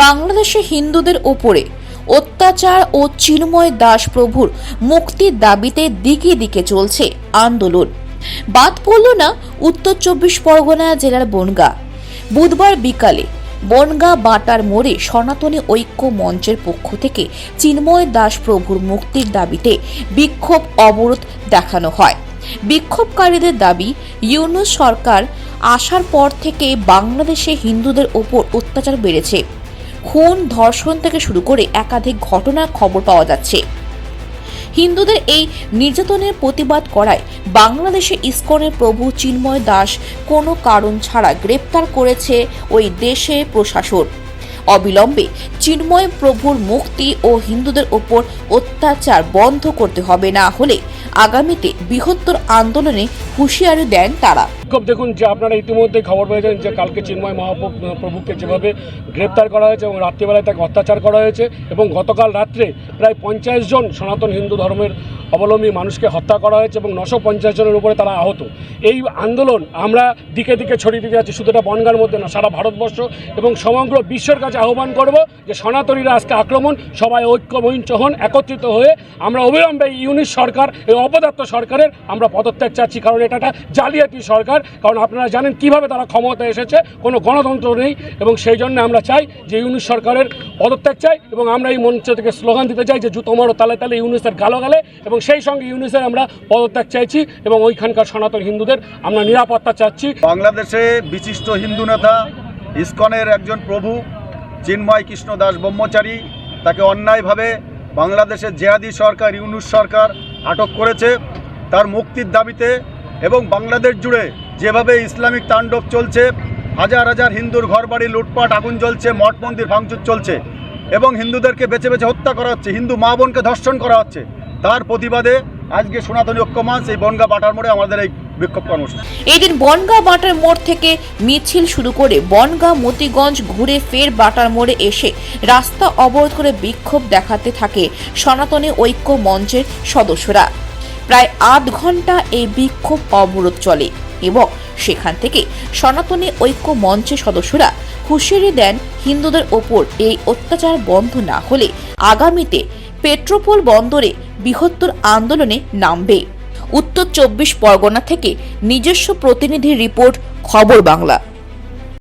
বাংলাদেশে হিন্দুদের ওপরে অত্যাচার ও চিন্ময় দাস প্রভুর মুক্তির দাবিতে দিকে দিকে চলছে আন্দোলন। বাদ পড়ল না উত্তর 24 পরগনা জেলার বনগাঁ। বুধবার বিকালে বনগাঁ বাটার মোড়ে সনাতনী ঐক্য মঞ্চের পক্ষ থেকে চিন্ময় দাস প্রভুর মুক্তির দাবিতে বিক্ষোভ অবরোধ দেখানো হয়। বিক্ষোভকারীদের দাবি, ইউনূস সরকার আসার পর থেকে বাংলাদেশে হিন্দুদের ওপর অত্যাচার বেড়েছে। খুন, ধর্ষণ থেকে শুরু করে একাধিক ঘটনার খবর পাওয়া যাচ্ছে। হিন্দুদের এই নির্যাতনের প্রতিবাদ করায় বাংলাদেশে ইসকনের প্রভু চিন্ময় দাস কোনো কারণ ছাড়া গ্রেপ্তার করেছে ওই দেশে প্রশাসন। অবিলম্বে চিন্ময় প্রভুর মুক্তি ও হিন্দুদের ওপর অত্যাচার বন্ধ করতে হবে, না হলে আগামীতে বৃহত্তর আন্দোলনে হুঁশিয়ারি দেন তারা। দেখুন যে আপনারা ইতিমধ্যে খবর পেয়েছেন যে কালকে চিন্ময় মহাপ্রভুকে যেভাবে গ্রেপ্তার করা হয়েছে এবং রাত্রিবেলায় তাকে অত্যাচার করা হয়েছে এবং গতকাল রাত্রে প্রায় 50 জন সনাতন হিন্দু ধর্মের অবলম্বী মানুষকে হত্যা করা হয়েছে এবং 950 জনের উপরে তারা আহত। এই আন্দোলন আমরা দিকে দিকে ছড়িয়ে দিতে যাচ্ছি, শুধু এটা বনগাঁর মধ্যে না, সারা ভারতবর্ষ এবং সমগ্র বিশ্বের কাছে আহ্বান করব যে সনাতনীরা আজকে আক্রমণ, সবাই ঐক্যমঞ্চ হন, একত্রিত হয়ে আমরা অবিলম্বে ইউনূস সরকার, এই অপদার্থ সরকারের আমরা পদত্যাগ চাচ্ছি। কারণ এটা একটা জালিয়াতি সরকার, কারণ আপনারা জানেন কিভাবে তারা ক্ষমতায় এসেছে, কোনো গণতন্ত্র নেই এবং সেই জন্য আমরা চাই যে ইউনূস সরকারের পদত্যাগ চাই এবং আমরা এই মঞ্চ থেকে স্লোগান দিতে চাই যে জুতো মারো তালে তালে ইউনূসের গালো গালে, এবং সেই সঙ্গে ইউনূসের আমরা পদত্যাগ চাইছি এবং ওইখানকার সনাতন হিন্দুদের আমরা নিরাপত্তা চাচ্ছি। বাংলাদেশে বিশিষ্ট হিন্দু নেতা ইসকনের একজন প্রভু চিন্ময় কৃষ্ণ দাস ব্রহ্মচারী, তাকে অন্যায়ভাবে বাংলাদেশের জেহাদি সরকার ইউনূস সরকার আটক করেছে। তার মুক্তির দাবিতে এবং বাংলাদেশ জুড়ে যেভাবে ইসলামিক তাণ্ডব চলছে, হাজার হাজার হিন্দুর ঘরবাড়ি লুটপাট, আগুন জ্বলছে, মঠ মন্দির ভাঙচুর চলছে এবং হিন্দুদেরকে বেছে বেছে হত্যা করা হচ্ছে, হিন্দু মা বোনকে ধর্ষণ করা হচ্ছে, তার প্রতিবাদে আজকে সনাতনী ঐক্য মঞ্চ এই বনগাঁ বাটার মোড়ে আমাদের এই বিক্ষোভ কর্মসূচি। এই দিন বনগাঁ বাটার মোড় থেকে মিছিল শুরু করে বনগাঁ মতিগঞ্জ ঘুরে ফের বাটার মোড়ে এসে রাস্তা অবরোধ করে বিক্ষোভ দেখাতে থাকে সনাতনী ঐক্য মঞ্চের সদস্যরা। প্রায় 8 ঘন্টা এই বিক্ষোভ অবরোধ চলে এবং সেখান থেকে সনাতনী ঐক্য মঞ্চের সদস্যরা হুঁশিয়ারি দেন হিন্দুদের ওপর এই অত্যাচার বন্ধ না হলে আগামীতে পেট্রোপোল বন্দরে বৃহত্তর আন্দোলনে নামবে। উত্তর 24 পরগনা থেকে নিজস্ব প্রতিনিধির রিপোর্ট, খবর বাংলা।